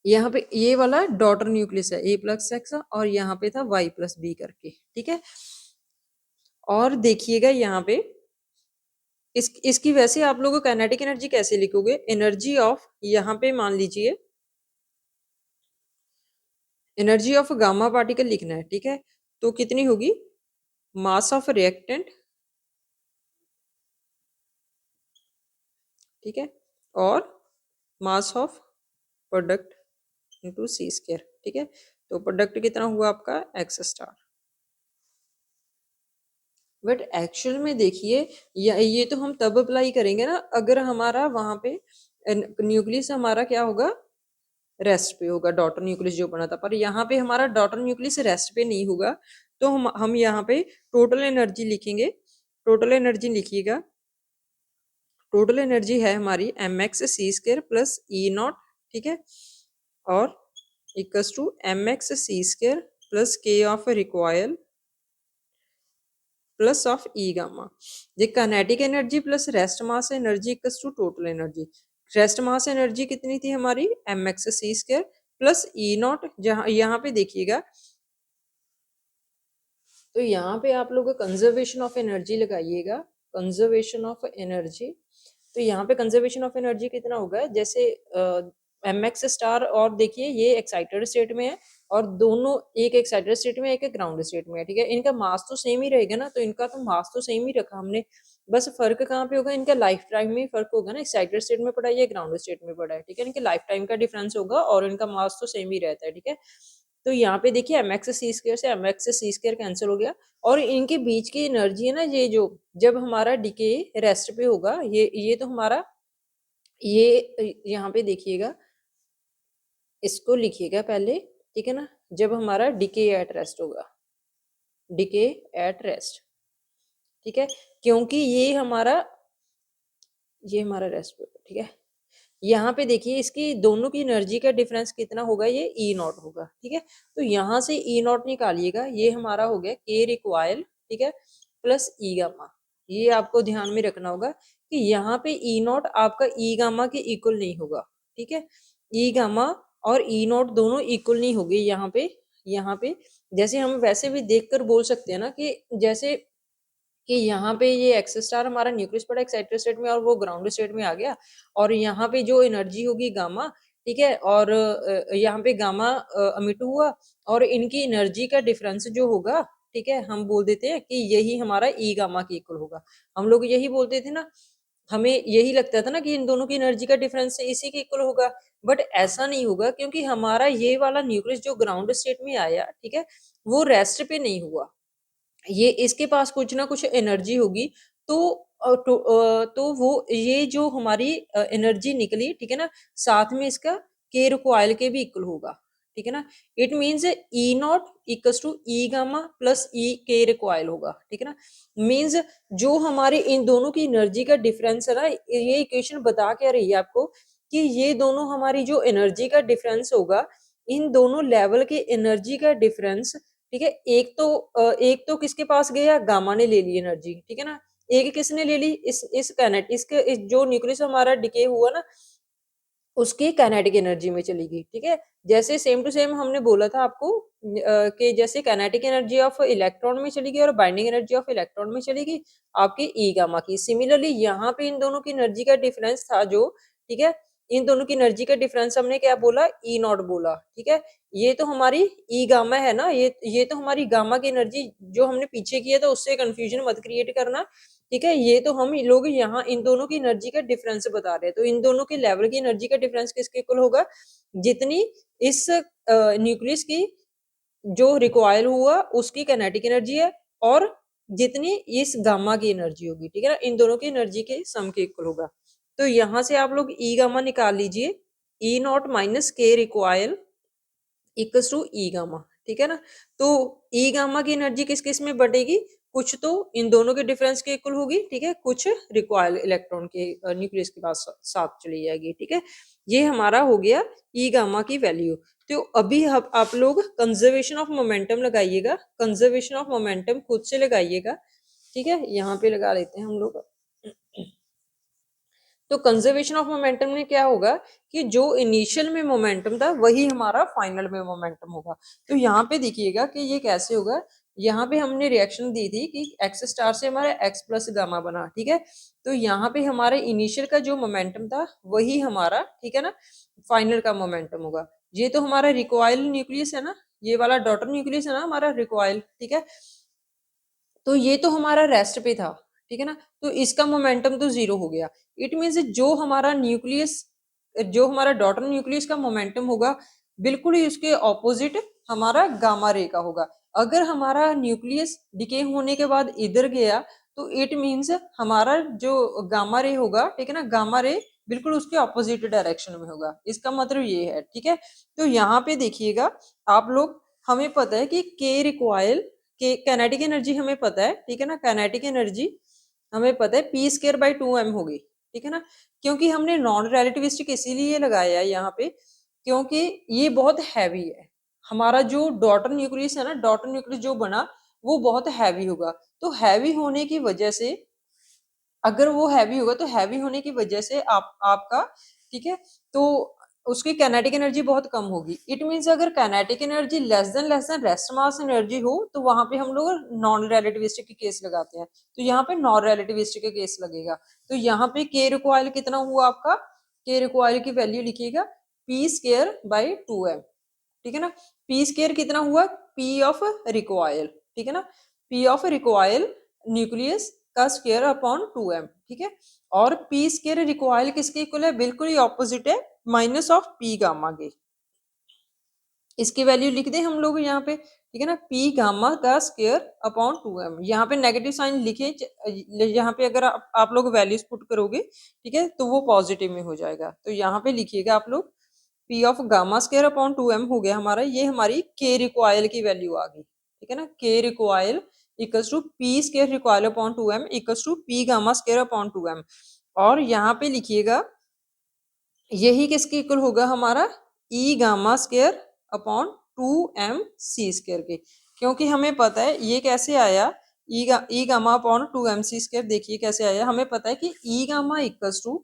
यहाँ पे ये वाला डॉटर न्यूक्लियस है A+X और यहाँ पे था Y+B करके, ठीक है। और देखिएगा यहाँ पे इसकी वैसे आप लोगों को काइनेटिक एनर्जी कैसे लिखोगे, एनर्जी ऑफ, यहाँ पे मान लीजिए एनर्जी ऑफ गामा पार्टिकल लिखना है, ठीक है, तो कितनी होगी, मास ऑफ रिएक्टेंट, ठीक है, और mass of product into C square, ठीक है। तो प्रोडक्ट कितना हुआ आपका एक्स स्टार। बट एक्चुअल में देखिए ये तो हम तब अप्लाई करेंगे ना अगर हमारा वहां पे न्यूक्लियस हमारा क्या होगा, रेस्ट पे होगा, डॉटर न्यूक्लियस जो बना था, पर यहाँ पे हमारा डॉटर न्यूक्लियस रेस्ट पे नहीं होगा। तो हम यहाँ पे टोटल एनर्जी लिखेंगे। टोटल एनर्जी लिखिएगा, टोटल एनर्जी है हमारी mx c² plus E naught, ठीक है, और equals to mx c² plus k of recoil plus of E gamma. ये kinetic energy plus rest mass energy equals to total energy. Rest mass energy कितनी थी हमारी mx c² plus E not. जहाँ यहाँ पे देखिएगा, तो यहाँ पे आप लोग कंजर्वेशन ऑफ एनर्जी लगाइएगा, कंजर्वेशन ऑफ एनर्जी। तो यहाँ पे कंजर्वेशन ऑफ एनर्जी कितना होगा, जैसे mx स्टार और देखिए ये एक्साइटेड स्टेट में है और दोनों एक एक्साइटेड स्टेट में एक ग्राउंड स्टेट में है, ठीक है। इनका मास तो सेम ही रहेगा ना, तो इनका तो मास तो सेम ही रखा हमने, बस फर्क कहाँ पे होगा, इनका लाइफ टाइम में फर्क होगा ना, एक्साइटेड स्टेट में पड़ा है या ग्राउंड स्टेट में पड़ा है, ठीक है। इनके लाइफ टाइम का डिफरेंस होगा और इनका मास तो सेम ही रहता है, ठीक है। तो यहाँ पे देखिए mx c² से mx c² कैंसिल हो गया और इनके बीच की एनर्जी है ना, ये जो जब हमारा डिके रेस्ट पे होगा, ये तो हमारा ये यहाँ पे देखिएगा, इसको लिखिएगा पहले, ठीक है ना, जब हमारा डिके एट रेस्ट होगा, डिके एट रेस्ट, ठीक है, क्योंकि ये हमारा रेस्ट पे, ठीक है। यहाँ पे देखिए इसकी दोनों की एनर्जी का डिफरेंस कितना होगा, ये ई नॉट होगा, ठीक है। तो यहाँ से ई नॉट निकालिएगा, ये हमारा हो गया के रिक्वायल, ठीक है, प्लस ई गामा। ये आपको ध्यान में रखना होगा कि यहाँ पे ई नॉट आपका ई गामा के इक्वल नहीं होगा, ठीक है। ई गामा और ई नॉट दोनों इक्वल नहीं होगी यहाँ पे जैसे हम वैसे भी देखकर बोल सकते हैं ना कि जैसे कि यहाँ पे ये एक्स स्टार हमारा न्यूक्लियस पड़ा एक्साइटेड स्टेट में और वो ग्राउंड स्टेट में आ गया, और यहाँ पे जो एनर्जी होगी गामा, ठीक है, और यहाँ पे गामा अमिट हुआ और इनकी एनर्जी का डिफरेंस जो होगा, ठीक है, हम बोल देते हैं कि यही हमारा ई गामा के इक्वल होगा। हम लोग यही बोलते थे ना, हमें यही लगता था ना कि इन दोनों की एनर्जी का डिफरेंस इसी के इक्वल होगा, बट ऐसा नहीं होगा क्योंकि हमारा ये वाला न्यूक्लियस जो ग्राउंड स्टेट में आया, ठीक है, वो रेस्ट पे नहीं हुआ, ये इसके पास कुछ ना कुछ एनर्जी होगी, तो तो वो ये जो हमारी एनर्जी निकली, ठीक है ना, साथ में इसका के रिक्वायल के भी इक्वल होगा, ठीक है ना। It means E not equals to E gamma plus E K recoil होगा, ठीक है ना। मीन्स जो हमारे इन दोनों की एनर्जी का डिफरेंस है ना, ये इक्वेशन बता क्या रही है आपको कि ये दोनों हमारी जो एनर्जी का डिफरेंस होगा, इन दोनों लेवल के एनर्जी का डिफरेंस, ठीक है, एक तो किसके पास गया, गामा ने ले ली एनर्जी, ठीक है ना, एक किसने ले ली, इस जो न्यूक्लियस हमारा डिके हुआ ना, उसकी काइनेटिक एनर्जी में चली गई, ठीक है। जैसे सेम टू सेम हमने बोला था आपको कि जैसे काइनेटिक एनर्जी ऑफ इलेक्ट्रॉन में चली गई और बाइंडिंग एनर्जी ऑफ इलेक्ट्रॉन में चली गई आपकी ई गामा की। सिमिलरली यहाँ पे इन दोनों की एनर्जी का डिफरेंस था जो, ठीक है, इन दोनों की एनर्जी का डिफरेंस हमने क्या बोला, ई नॉट बोला, ठीक है। ये तो हमारी ई गामा है ना, ये तो हमारी गामा की एनर्जी जो हमने पीछे किया था, उससे कंफ्यूजन मत क्रिएट करना, ठीक है। ये तो हम लोग यहाँ इन दोनों की एनर्जी का डिफरेंस बता रहे हैं, तो इन दोनों के लेवल की एनर्जी का डिफरेंस किसके इक्वल होगा, जितनी इस न्यूक्लियस की जो रिक्वायर हुआ उसकी काइनेटिक एनर्जी है और जितनी इस गामा की एनर्जी होगी, ठीक है ना, इन दोनों की एनर्जी के सम के इक्वल होगा। तो यहाँ से आप लोग ई गामा निकाल लीजिए, E not minus K recoil equals to E gamma, ठीक है ना। तो ई गामा की एनर्जी किस किस में बढ़ेगी, कुछ तो इन दोनों के डिफरेंस के इक्वल होगी, ठीक है, कुछ रिक्वायर इलेक्ट्रॉन के न्यूक्लियस के पास साथ चली जाएगी, ठीक है। ये हमारा हो गया ई गामा की वैल्यू। तो अभी आप लोग कंजर्वेशन ऑफ मोमेंटम लगाइएगा, कंजर्वेशन ऑफ मोमेंटम खुद से लगाइएगा, ठीक है। यहाँ पे लगा लेते हैं हम लोग। तो कंजर्वेशन ऑफ मोमेंटम में क्या होगा कि जो इनिशियल में मोमेंटम था वही हमारा फाइनल में मोमेंटम होगा। तो यहाँ पे देखिएगा कि ये कैसे होगा, यहाँ पे हमने रिएक्शन दी थी कि एक्स स्टार से हमारा एक्स प्लस गामा बना, ठीक है। तो यहाँ पे हमारे इनिशियल का जो मोमेंटम था वही हमारा, ठीक है ना, फाइनल का मोमेंटम होगा। ये तो हमारा रिक्वायल न्यूक्लियस है ना, ये वाला डॉटर न्यूक्लियस है ना हमारा रिक्वायल, ठीक है। तो ये तो हमारा रेस्ट पे था, ठीक है ना, तो इसका मोमेंटम तो जीरो हो गया। इट मीन्स जो हमारा न्यूक्लियस, जो हमारा डॉटर न्यूक्लियस का मोमेंटम होगा बिल्कुल ही उसके ऑपोजिट हमारा गामा रे का होगा। अगर हमारा न्यूक्लियस डिके होने के बाद इधर गया तो इट मीन्स हमारा जो गामा रे होगा, ठीक है ना, गामा रे बिल्कुल उसके ऑपोजिट डायरेक्शन में होगा, इसका मतलब ये है, ठीक है। तो यहाँ पे देखिएगा आप लोग, हमें पता है कि काइनेटिक एनर्जी हमें पता है, ठीक है ना, काइनेटिक एनर्जी हमें पता है पी स्क्वायर बाई 2m होगी, ठीक है ना, क्योंकि हमने नॉन रिलेटिविस्टिक इसीलिए लगाया है यहाँ पे क्योंकि ये बहुत हैवी है। हमारा जो डॉटर न्यूक्लियस है ना, डॉटर न्यूक्लियस जो बना वो बहुत हैवी होगा, तो हैवी होने की वजह से, अगर वो हैवी होगा तो हैवी होने की वजह से आपका, ठीक है, तो उसकी काइनेटिक एनर्जी बहुत कम होगी। इट मींस अगर kinetic energy less than rest mass energy हो तो वहां पे हम लोग नॉन रिलेटिविस्टिक के केस लगाते हैं, तो यहाँ पे नॉन रिलेटिविस्टिक का केस लगेगा। तो यहाँ पे के रिक्वायल कितना हुआ आपका, के रिक्वायल की वैल्यू लिखिएगा पी स्क्वायर बाई 2m, ठीक है ना, पी स्क्वायर कितना हुआ, पी ऑफ रिक्वायल, ठीक है ना, पी ऑफ रिक्वायल न्यूक्लियस का स्क्वायर अपॉन 2m, ठीक है, और पी स्क्वायर रिक्वायल किसके इक्वल है, बिल्कुल ही ऑपोजिट है, माइनस ऑफ पी गामा के। इसकी वैल्यू लिख दें हम लोग यहाँ पे, ठीक है ना, पी गामा का स्क्वायर अपॉन 2m, यहाँ पे नेगेटिव साइन लिखे, यहाँ पे अगर आप लोग वैल्यूज पुट करोगे, ठीक है, तो वो पॉजिटिव में हो जाएगा, तो यहाँ पे लिखिएगा आप लोग P of gamma square upon 2m हो गया हमारा, ये हमारी के रिक्वायल की वैल्यू आ गई, ठीक है ना, K recoil equals to P square recoil upon 2m equals to P gamma square upon 2m, और यहाँ पे लिखिएगा यही किसके इक्वल होगा हमारा, ई gamma square upon 2m C square के, क्योंकि हमें पता है ये कैसे आया, ई gamma upon 2m C square, देखिए कैसे आया, हमें पता है कि ई गामा इक्वल्स टू,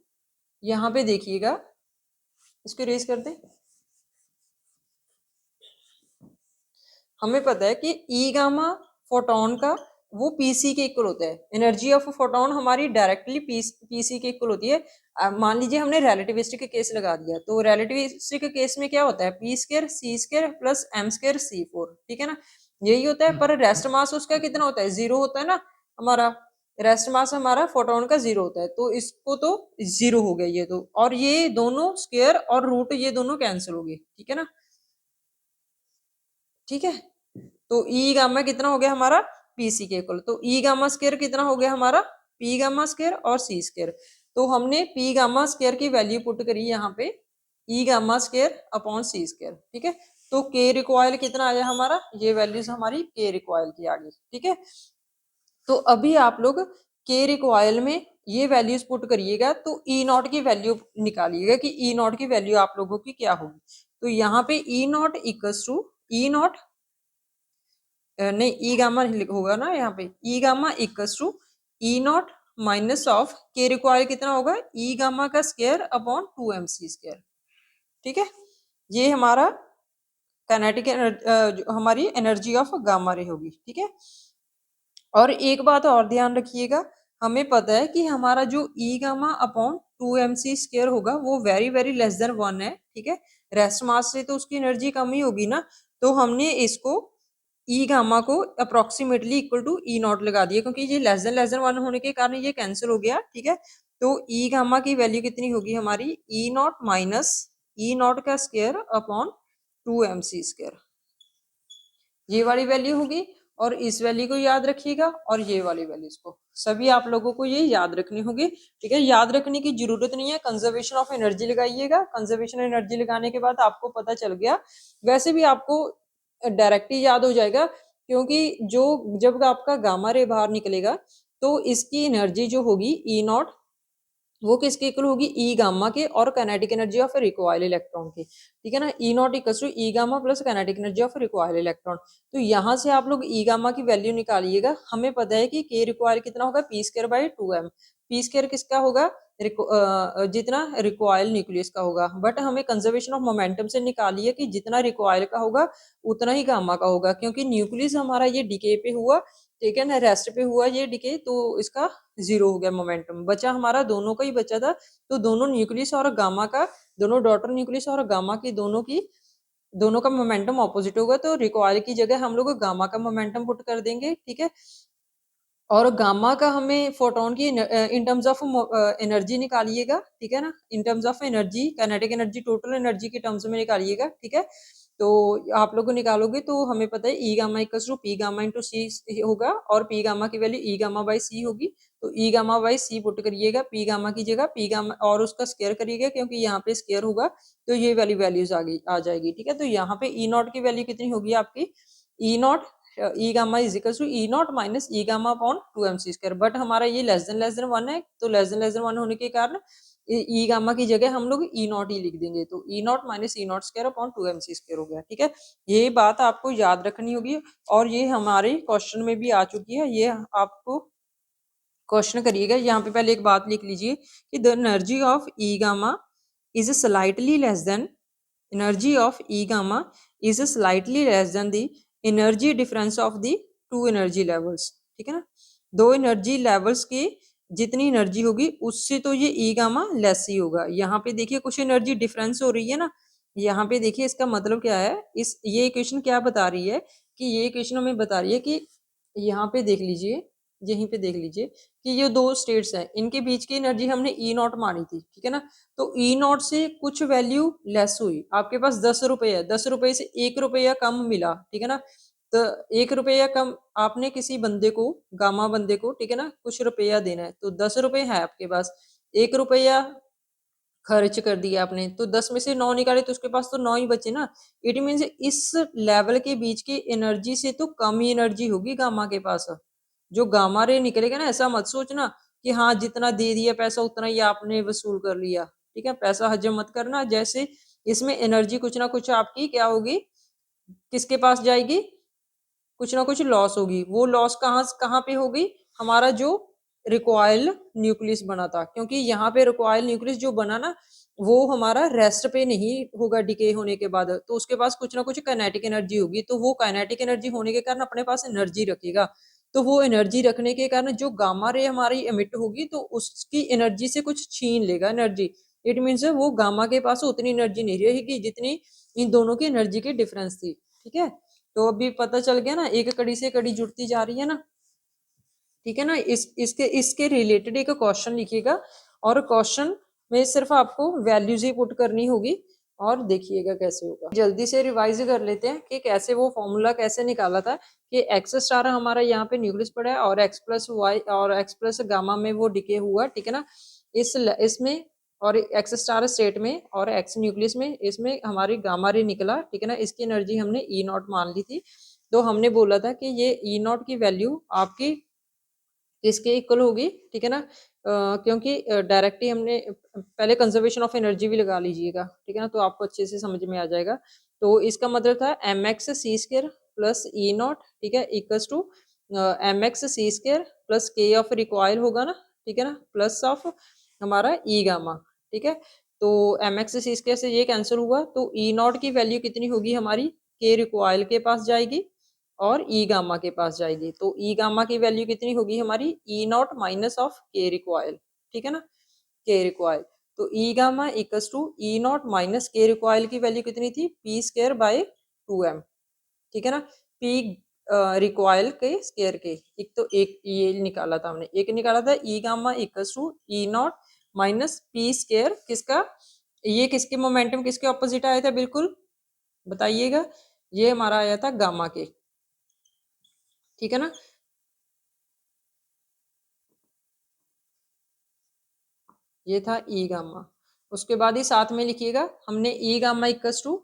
यहाँ पे देखिएगा, इसको रेज कर दें, हमें पता है कि ई गामा फोटोन का वो पीसी के इक्वल होता है, एनर्जी ऑफ फोटोन हमारी डायरेक्टली पीसी के इक्वल होती है। मान लीजिए हमने रिलेटिविस्टिक के केस लगा दिया, तो रिलेटिविस्टिक के केस में क्या होता है, पी स्क्वायर सी स्क्वायर प्लस एम स्क्वायर सी 4, ठीक है ना, यही होता है, पर रेस्ट मास उसका कितना होता है, 0 होता है ना, हमारा रेस्ट मास हमारा फोटोन का 0 होता है, तो इसको तो 0 हो गया ये तो, और ये दोनों स्क्वायर और रूट ये दोनों कैंसिल हो गए, ठीक है ना, ठीक है, तो ई गामा कितना हो गया हमारा, पीसी के इक्वल, तो ई गामा स्क्वायर कितना हो गया हमारा, पी गामा स्क्वायर और सी स्क्वायर, तो हमने पी गामा स्क्वायर की वैल्यू पुट करी यहाँ पे ई गामा स्क्वायर अपॉन सी स्क्वायर, ठीक है, तो के रिक्वायल कितना आया हमारा, ये वैल्यूज हमारी के रिक्वायल की आ गई, ठीक है, तो अभी आप लोग के रिक्वायल में ये वैल्यूज पुट करिएगा, तो ई नॉट की वैल्यू निकालिएगा कि ई नॉट की वैल्यू आप लोगों की क्या होगी, तो यहाँ पे E not equals to, E not नहीं, ई गामा होगा ना यहाँ पे, E gamma equals to E not minus of K recoil कितना होगा, ई गामा का square upon 2m C square, ठीक है, ये हमारा काइनेटिक हमारी एनर्जी ऑफ गामा रे होगी, ठीक है, और एक बात और ध्यान रखिएगा, हमें पता है कि हमारा जो ई gamma upon 2m C square होगा वो वेरी वेरी लेस देन 1 है, ठीक है, रेस्ट मास से तो उसकी एनर्जी कम ही होगी ना, तो हमने इसको ई गामा को approximately equal to E naught लगा दिया, क्योंकि ये लेस देन 1 होने के कारण ये कैंसिल हो गया, ठीक है, तो ई गामा की वैल्यू कितनी होगी हमारी, E not minus E not का square upon 2m C square, ये वाली वैल्यू होगी, और इस वैल्यू को याद रखिएगा, और ये वाली वैल्यूज को सभी आप लोगों को ये याद रखनी होगी, ठीक है, याद रखने की जरूरत नहीं है, कंजर्वेशन ऑफ एनर्जी लगाइएगा, कंजर्वेशन एनर्जी लगाने के बाद आपको पता चल गया, वैसे भी आपको डायरेक्ट ही याद हो जाएगा, क्योंकि जो जब आपका गामा रे बाहर निकलेगा तो इसकी एनर्जी जो होगी ई नॉट वो किसके इक्वल होगी, ई गामा के और kinetic energy of recoil electron की, ठीक है ना, E not equals to E gamma plus kinetic energy of recoil electron, तो यहाँ से आप लोग ई गामा की वैल्यू निकालिएगा, हमें पता है कि के रिक्वायर कितना होगा, P square by 2m, P square किसका होगा, जितना रिक्वायल न्यूक्लियस का होगा, बट हमें कंजर्वेशन ऑफ मोमेंटम से निकालिए कि जितना रिक्वायल का होगा उतना ही गामा का होगा, क्योंकि न्यूक्लियस हमारा ये डिके पे हुआ, ठीक है ना, रेस्ट पे हुआ ये डिके, तो इसका 0 हो गया मोमेंटम, बचा हमारा दोनों का ही बचा था, तो दोनों न्यूक्लियस और गामा का, दोनों डॉटर न्यूक्लियस और गामा की दोनों का मोमेंटम ऑपोजिट होगा, तो रिकॉइल की जगह हम लोग गामा का मोमेंटम पुट कर देंगे, ठीक है, और गामा का हमें फोटोन की इन टर्म्स ऑफ एनर्जी निकालिएगा, ठीक है ना, in terms of energy, kinetic energy total energy के टर्म्स में निकालिएगा, ठीक है, तो आप लोग निकालोगे तो हमें पता है E gamma equals to P gamma into C होगा, और पी गामा की value E gamma by C होगी, तो E gamma by C put करिएगा, पी गामा की जगह पी गामा और उसका स्क्वायर करिएगा, क्योंकि यहाँ पे स्क्वायर होगा तो ये वाली वैल्यूज आ जाएगी, ठीक है, तो यहाँ पे ई नॉट की वैल्यू कितनी होगी आपकी, E naught E gamma is equal to E not minus E gamma upon 2mc²। But हमारा ये लेस देन 1 है, तो लेस देन 1 होने के कारण ई गामा की जगह हम लोग ई नॉट ही लिख देंगे, तो E not minus E naught square upon 2mc² हो गया। ठीक है, ये बात आपको याद रखनी होगी और ये हमारे क्वेश्चन में भी आ चुकी है। ये आपको क्वेश्चन करिएगा, यहाँ पे पहले एक बात लिख लीजिए कि the energy of E gamma is slightly less than, energy of E gamma is slightly less than the energy difference of the two energy levels. ठीक है ना, दो एनर्जी लेवल्स की जितनी एनर्जी होगी उससे तो ये ई गामा लेस ही होगा। यहाँ पे देखिए कुछ एनर्जी डिफरेंस हो रही है ना, यहाँ पे देखिए इसका मतलब क्या है, इस ये इक्वेशन क्या बता रही है कि ये इक्वेशन हमें बता रही है कि यहाँ पे देख लीजिए, यहीं पे देख लीजिए कि ये दो स्टेट्स हैं, इनके बीच की एनर्जी हमने ई नॉट मानी थी। ठीक है ना, तो ई नॉट से कुछ वैल्यू लेस हुई, आपके पास 10 रुपये है, 10 रुपये से 1 रुपया कम मिला। ठीक है ना, तो 1 रुपया कम आपने किसी बंदे को, गामा बंदे को, ठीक है ना, कुछ रुपया देना है, तो 10 रुपये है आपके पास, 1 रुपया खर्च कर दिया आपने, तो 10 में से 9 निकाले तो उसके पास तो 9 ही बचे ना। इट मीन्स इस लेवल के बीच की एनर्जी से तो कम ही एनर्जी होगी गामा के पास। जो गामा रे निकलेगा ना, ऐसा मत सोचना कि हाँ जितना दे दिया पैसा उतना ही आपने वसूल कर लिया। ठीक है, पैसा हजम मत करना, जैसे इसमें एनर्जी कुछ ना कुछ आपकी क्या होगी, किसके पास जाएगी, कुछ ना कुछ लॉस होगी। वो लॉस कहाँ कहाँ पे होगी, हमारा जो रिकॉइल न्यूक्लियस बना था, क्योंकि यहाँ पे रिकॉइल न्यूक्लियस जो बना ना वो हमारा रेस्ट पे नहीं होगा डिके होने के बाद, तो उसके पास कुछ ना कुछ काइनेटिक एनर्जी होगी, तो वो काइनेटिक एनर्जी होने के कारण अपने पास एनर्जी रखेगा। तो वो एनर्जी रखने के कारण जो गामा रे हमारी एमिट होगी तो उसकी एनर्जी से कुछ छीन लेगा एनर्जी। इट मीन्स वो गामा के पास उतनी एनर्जी नहीं रहेगी जितनी इन दोनों की एनर्जी की डिफरेंस थी। ठीक है, तो अभी पता चल गया ना, एक कड़ी से कड़ी जुड़ती जा रही है ना। ठीक है ना, इसके इसके रिलेटेड एक क्वेश्चन लिखिएगा और क्वेश्चन में सिर्फ आपको वैल्यूज ही पुट करनी होगी और देखिएगा कैसे होगा। जल्दी से रिवाइज कर लेते हैं कि कैसे वो फॉर्मूला कैसे निकाला था कि एक्स स्टार हमारा यहाँ पे न्यूक्लियस पड़ा है और एक्स प्लस वाई और एक्स प्लस गामा में वो डिके हुआ। ठीक है ना, इसमें और एक्स स्टार स्टेट में और एक्स न्यूक्लियस में इसमें हमारी गामा रे निकला। ठीक है ना, इसकी एनर्जी हमने ई नॉट मान ली थी, तो हमने बोला था कि ये ई नॉट की वैल्यू आपकी किसके इक्वल होगी। ठीक है ना, क्योंकि डायरेक्ट ही हमने पहले कंजर्वेशन ऑफ एनर्जी भी लगा लीजिएगा। ठीक है ना, तो आपको अच्छे से समझ में आ जाएगा। तो इसका मतलब था M X C square plus E naught, ठीक है, equals to M X C square plus K of recoil होगा ना। ठीक है ना, प्लस ऑफ हमारा ई गामा। ठीक है, तो एम एक्स सी स्क्र से ये कैंसिल हुआ, तो ई नॉट की वैल्यू कितनी होगी हमारी, के रिक्वायर के पास जाएगी और ई गामा के पास जाएगी। तो ई गामा की वैल्यू कितनी होगी हमारी, E not minus of K recoil. ठीक है ना, के रिक्वायल, तो E gamma equals to E not minus K recoil की वैल्यू कितनी थी, पी स्क्वायर बाय 2m। ठीक है ना, पी रिक्वायल के स्क्वायर के, एक तो एक ये निकाला था हमने, एक निकाला था E gamma equals to E not minus P square किसका, ये किसके मोमेंटम किसके ऑपोजिट आया था, बिल्कुल बताइएगा, ये हमारा आया था गामा के। ठीक है ना, ये था ई गामा। उसके बाद ही साथ में लिखिएगा, हमने E gamma equals to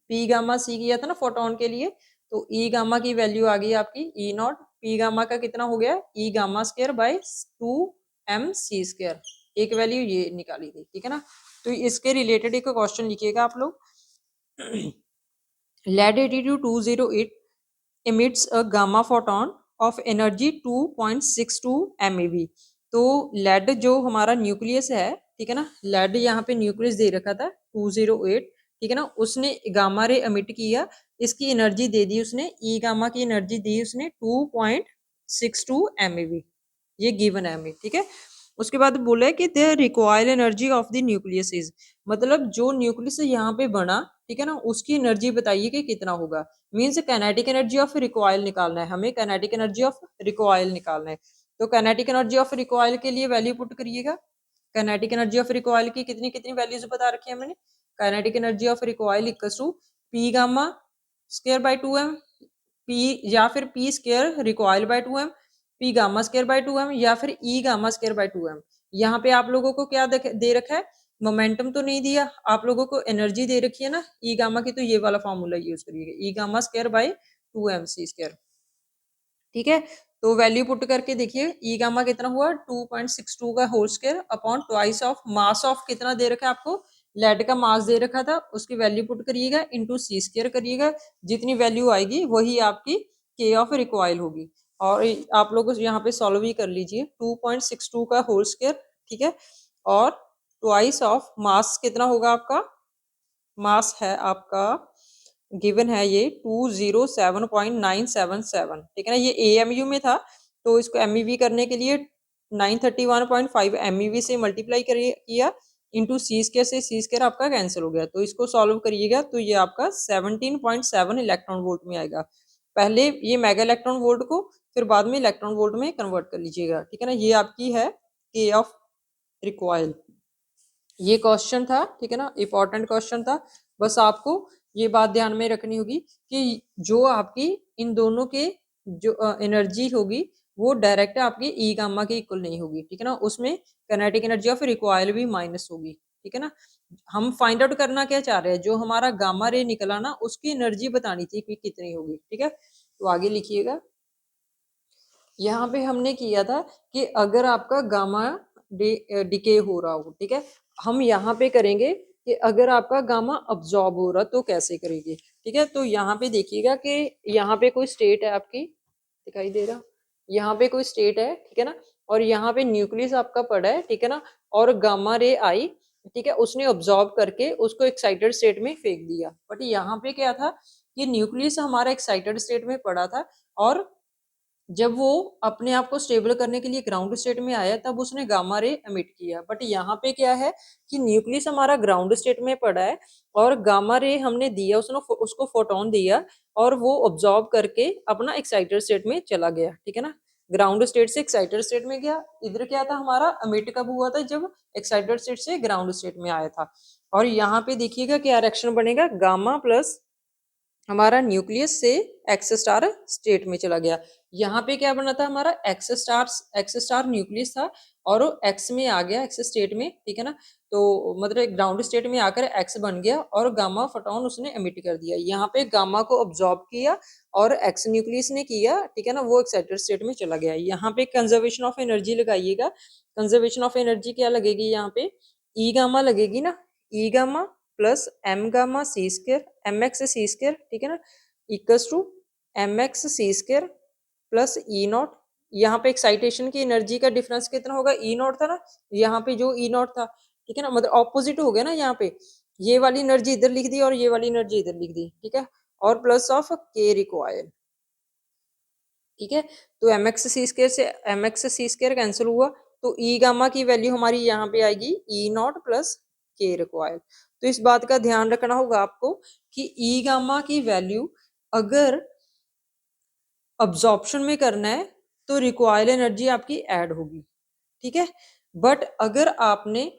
P gamma C किया था ना फोटोन के लिए, तो ई गामा की वैल्यू आ गई आपकी ई नॉट, पी गामा का कितना हो गया, ई गामा स्क्वायर बाय 2mc², एक वैल्यू ये निकाली थी। ठीक है ना, तो इसके रिलेटेड एक क्वेश्चन लिखिएगा आप लोग। Lead 82208 emits a gamma photon of energy 2.62 MeV। तो लेड जो हमारा न्यूक्लियस है, ठीक है ना, लेड यहाँ पे न्यूक्लियस दे रखा था 208। ठीक है ना, उसने गामा रे एमिट किया, इसकी एनर्जी दे दी उसने, ई गामा की एनर्जी दी उसने 2.62 MeV, ये गिवन है हमें। ठीक है, उसके बाद बोला है कि the required energy of the nucleus is, मतलब जो न्यूक्लियस यहाँ पे बना, ठीक है ना, उसकी एनर्जी बताइए कि कितना होगा। Means kinetic energy of recoil निकालना है हमें, काइनेटिक एनर्जी ऑफ रिकॉइल निकालना है। तो काइनेटिक एनर्जी ऑफ रिकॉइल के लिए वैल्यू पुट करिएगा। काइनेटिक एनर्जी ऑफ रिकॉइल की कितनी कितनी वैल्यूज बता रखी है मैंने, kinetic energy of recoil equals to P gamma square by 2m, P या फिर P square recoil by 2m, P gamma square by 2m या फिर ई गामा स्क्वायर बाय 2m। यहाँ पे आप लोगों को क्या दे रखा है, मोमेंटम तो नहीं दिया, आप लोगों को एनर्जी दे रखी है ना ई गामा की, तो ये वाला फॉर्मूला यूज करिएगा, ई गामा स्क्वायर बाय 2mc²। ठीक है। तो वैल्यू पुट करके देखिए ई गामा कितना हुआ 2.62 का whole square upon twice of mass of कितना दे रखा है आपको, लेड का मास दे रखा था, उसकी वैल्यू पुट करिएगा इंटू सी स्क्वायर करिएगा, जितनी वैल्यू आएगी वही आपकी के ऑफ रिक्वायल होगी। और आप लोग यहाँ पे सॉल्व भी कर लीजिए 2.62 का होल स्क्वायर, ठीक है, और ट्वाइस ऑफ मास कितना होगा आपका, मास है आपका गिवन है ये 207.977, ठीक है ना, ये एएमयू में था तो इसको एमईवी करने के लिए 931.5 एमईवी से मल्टीप्लाई किया इंटू सी स्क्वायर से, सी स्क्वायर आपका कैंसिल हो गया, तो इसको सॉल्व करिएगा तो ये आपका 17.7 इलेक्ट्रॉन वोल्ट में आएगा। पहले ये मेगा इलेक्ट्रॉन वोल्ट को फिर बाद में इलेक्ट्रॉन वोल्ट में कन्वर्ट कर लीजिएगा, ठीक है ना, ये आपकी है के ऑफ रिक्वायल। ये क्वेश्चन था, ठीक है ना, इंपॉर्टेंट क्वेश्चन था। बस आपको ये बात ध्यान में रखनी होगी कि जो आपकी इन दोनों के जो एनर्जी होगी वो डायरेक्ट आपकी ई गामा के इक्वल नहीं होगी, ठीक है ना, उसमें काइनेटिक एनर्जी ऑफ रिक्वायल भी माइनस होगी, ठीक है ना। हम फाइंड आउट करना क्या चाह रहे हैं, जो हमारा गामा रे निकला ना उसकी एनर्जी बतानी थी कि कितनी होगी, ठीक है। तो आगे लिखिएगा, यहाँ पे हमने किया था कि अगर आपका गामा डिके हो रहा हो, ठीक है, हम यहाँ पे करेंगे कि अगर आपका गामा अब्जॉर्ब हो रहा तो कैसे करेंगे, ठीक है। तो यहाँ पे देखिएगा कि यहाँ पे कोई स्टेट है आपकी, दिखाई दे रहा, यहाँ पे कोई स्टेट है, ठीक है ना, और यहाँ पे न्यूक्लियस आपका पड़ा है, ठीक है ना, और गामा रे आई, ठीक है, उसने ऑब्जॉर्व करके उसको एक्साइटेड स्टेट में फेंक दिया। बट यहाँ पे क्या था कि न्यूक्लियस हमारा एक्साइटेड स्टेट में पड़ा था और जब वो अपने आप को स्टेबल करने के लिए ग्राउंड स्टेट में आया तब उसने गामा रे एमिट किया। बट यहाँ पे क्या है कि न्यूक्लियस हमारा ग्राउंड स्टेट में पड़ा है और गामा रे हमने दिया, उसने उसको फोटोन दिया और वो ऑब्जॉर्व करके अपना एक्साइटेड स्टेट में चला गया, ठीक है ना, ग्राउंड स्टेट से एक्साइटेड स्टेट में गया। इधर क्या था हमारा एमिट कब हुआ था, जब एक्साइटेड स्टेट से ग्राउंड स्टेट में आया था। और यहाँ पे देखिएगा क्या रिएक्शन बनेगा, गामा प्लस हमारा न्यूक्लियस से एक्स स्टार स्टेट में चला गया। यहाँ पे क्या बना था हमारा एक्स स्टार न्यूक्लियस था और वो एक्स में आ गया, एक्स स्टेट में, ठीक है ना, तो मतलब ग्राउंड स्टेट में आकर एक्स बन गया और गामा फोटोन उसने एमिट कर दिया। यहाँ पे गामा को ऑब्जॉर्ब किया और एक्स न्यूक्लियस ने किया, ठीक है ना, वो एक्साइटेड स्टेट में चला गया। यहाँ पे कंजर्वेशन ऑफ एनर्जी लगाइएगा, कंजर्वेशन ऑफ एनर्जी क्या लगेगी, यहाँ पे ई गामा लगेगी ना, E gamma plus M gamma C square M X C square, ठीक है ना, equals to M X C square plus E naught. यहाँ पे एक्साइटेशन की एनर्जी का डिफरेंस कितना होगा, ई नॉट था ना, यहाँ पे जो ई नॉट था, ठीक है ना, मतलब ऑपोजिट हो गया ना, यहाँ पे ये वाली एनर्जी इधर लिख दी और ये वाली एनर्जी इधर लिख दी, ठीक है, और प्लस ऑफ के रिक्वायर्ड, ठीक है। तो एम एक्स सी स्क्र से M X C square cancel हुआ तो ई गामा की वैल्यू हमारी यहाँ पे आएगी ई नॉट प्लस के रिक्वायर्ड। तो इस बात का ध्यान रखना होगा आपको कि ई गामा की वैल्यू अगर अब्जॉर्प्शन में करना है तो रिक्वायर्ड एनर्जी आपकी ऐड होगी, ठीक है। बट अगर आपने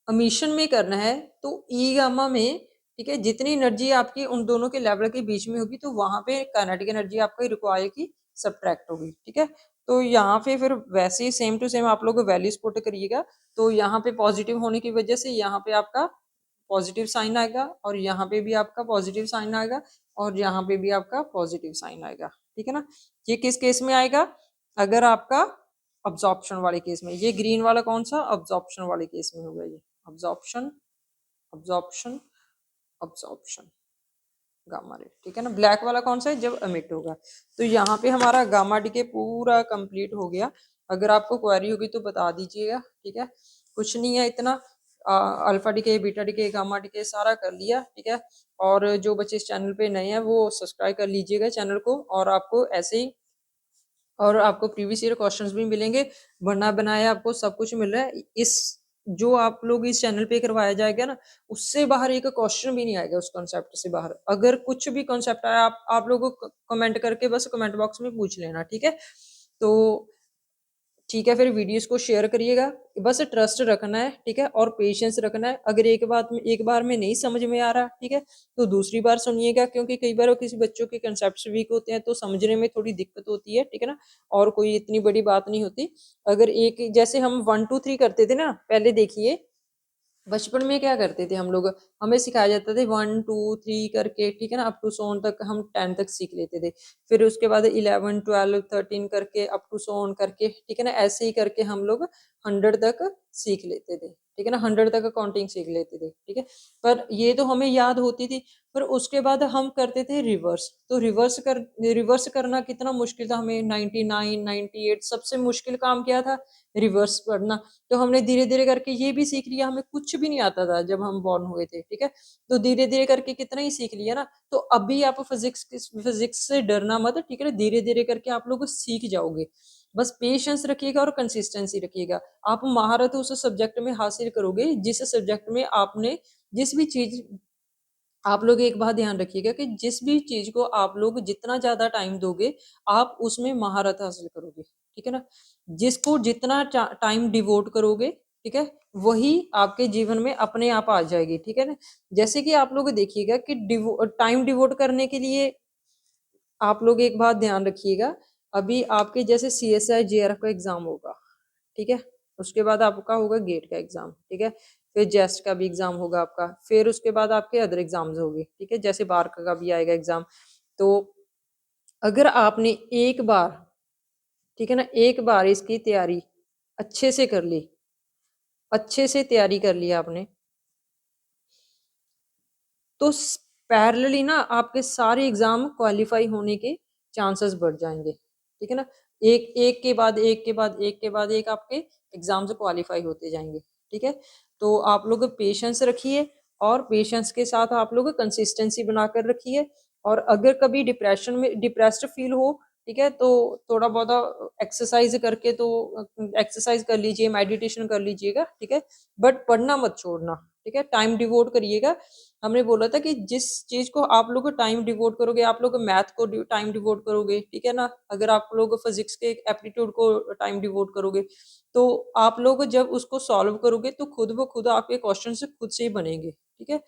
अमीशन में करना है तो ई गामा में, ठीक है, जितनी एनर्जी आपकी उन दोनों के लेवल के बीच में होगी तो वहां पे काइनेटिक एनर्जी आपका रिक्वायर की सब्ट्रैक्ट होगी, ठीक है। तो यहाँ पे फिर वैसे ही सेम टू सेम आप लोग वैल्यूज पुट करिएगा, तो यहाँ पे पॉजिटिव होने की वजह से यहाँ पे आपका पॉजिटिव साइन आएगा और यहाँ पे भी आपका पॉजिटिव साइन आएगा और यहाँ पे भी आपका पॉजिटिव साइन आएगा, ठीक है ना। ये किस केस में आएगा, अगर आपका अब्जॉर्प्शन वाले केस में, ये ग्रीन वाला कौन सा अब्जॉर्प्शन वाले केस में होगा, ये absorption absorption absorption gamma ray, ठीक है ना। ब्लैक वाला कौन सा है, जब एमिट होगा। तो यहाँ पे हमारा गामा डीके पूरा कंप्लीट हो गया। अगर आपको क्वेरी होगी तो बता दीजिएगा, ठीक है, कुछ नहीं है इतना, alpha decay beta decay gamma decay सारा कर लिया, ठीक है। और जो बच्चे इस चैनल पे नए हैं वो सब्सक्राइब कर लीजिएगा चैनल को, और आपको ऐसे ही और आपको प्रीवियस ईयर क्वेश्चंस भी मिलेंगे, बना बनाया आपको सब कुछ मिल रहा है। इस जो आप लोग इस चैनल पे करवाया जाएगा ना, उससे बाहर एक क्वेश्चन भी नहीं आएगा उस कॉन्सेप्ट से बाहर। अगर कुछ भी कॉन्सेप्ट आया आप लोगों को कमेंट करके बस कमेंट बॉक्स में पूछ लेना, ठीक है। तो ठीक है, फिर वीडियोस को शेयर करिएगा, बस ट्रस्ट रखना है, ठीक है, और पेशेंस रखना है। अगर एक बार में नहीं समझ में आ रहा, ठीक है, तो दूसरी बार सुनिएगा, क्योंकि कई बार किसी बच्चों के कंसेप्ट वीक होते हैं तो समझने में थोड़ी दिक्कत होती है, ठीक है ना, और कोई इतनी बड़ी बात नहीं होती। अगर एक जैसे हम 1 2 3 करते थे ना, पहले देखिए बचपन में क्या करते थे हम लोग, हमें सिखाया जाता था 1 2 3 करके, ठीक है ना, अप टू सोन तक हम 10 तक सीख लेते थे। फिर उसके बाद 11 12 13 करके अप टू सोन करके, ठीक है ना, ऐसे ही करके हम लोग 100 तक सीख लेते थे, ठीक है ना, 100 तक काउंटिंग सीख लेते थे, ठीक है। पर ये तो हमें याद होती थी। पर उसके बाद हम करते थे रिवर्स। तो रिवर्स करना कितना मुश्किल था हमें, 99 98 सबसे मुश्किल काम क्या था, रिवर्स पढ़ना। तो हमने धीरे धीरे करके ये भी सीख लिया, हमें कुछ भी नहीं आता था जब हम बॉर्न हुए थे, ठीक है। तो धीरे धीरे करके कितना ही सीख लिया ना। तो अभी आप फिजिक्स से डरना मत, ठीक है ना, धीरे धीरे करके आप लोग सीख जाओगे। बस पेशेंस रखिएगा और कंसिस्टेंसी रखिएगा। आप महारत उस सब्जेक्ट में हासिल करोगे जिस सब्जेक्ट में आपने, जिस भी चीज, आप लोग एक बात ध्यान रखिएगा कि जिस भी चीज को आप लोग जितना ज्यादा टाइम दोगे, आप उसमें महारत हासिल करोगे, ठीक है ना। जिसको जितना टाइम डिवोट करोगे, ठीक है, वही आपके जीवन में अपने आप आ जाएगी, ठीक है ना। जैसे कि आप लोग देखिएगा कि टाइम डिवोट करने के लिए आप लोग एक बात ध्यान रखिएगा। अभी आपके जैसे CSI JRF का एग्जाम होगा, ठीक है, उसके बाद आपका होगा गेट का एग्जाम, ठीक है, फिर जेस्ट का भी एग्जाम होगा आपका, फिर उसके बाद आपके अदर एग्जाम्स होंगे, ठीक है, जैसे बार का भी आएगा एग्जाम। तो अगर आपने एक बार, ठीक है ना, एक बार इसकी तैयारी अच्छे से कर ली, अच्छे से तैयारी कर लिया आपने, तो पैरेलली ना आपके सारे एग्जाम क्वालिफाई होने के चांसेस बढ़ जाएंगे, ठीक है ना। एक एक के बाद एक के बाद एक के बाद एक आपके एग्जाम्स क्वालिफाई होते जाएंगे, ठीक है। तो आप लोग पेशेंस रखिए, और पेशेंस के साथ आप लोग कंसिस्टेंसी बनाकर रखिए। और अगर कभी डिप्रेशन में डिप्रेस्ड फील हो, ठीक है, तो थोड़ा बहुत एक्सरसाइज करके, तो एक्सरसाइज कर लीजिए, मेडिटेशन कर लीजिएगा, ठीक है। बट पढ़ना मत छोड़ना, ठीक है, टाइम डिवोट करिएगा। हमने बोला था कि जिस चीज को आप लोग टाइम डिवोट करोगे, आप लोग मैथ को टाइम डिवोट करोगे, ठीक है ना, अगर आप लोग फिजिक्स के एप्टीट्यूड को टाइम डिवोट करोगे, तो आप लोग जब उसको सॉल्व करोगे तो खुद ब खुद आपके क्वेश्चन से खुद से ही बनेंगे, ठीक है।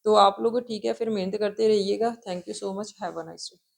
तो आप लोग ठीक है, फिर मेहनत करते रहिएगा। Thank you so much, have a nice day.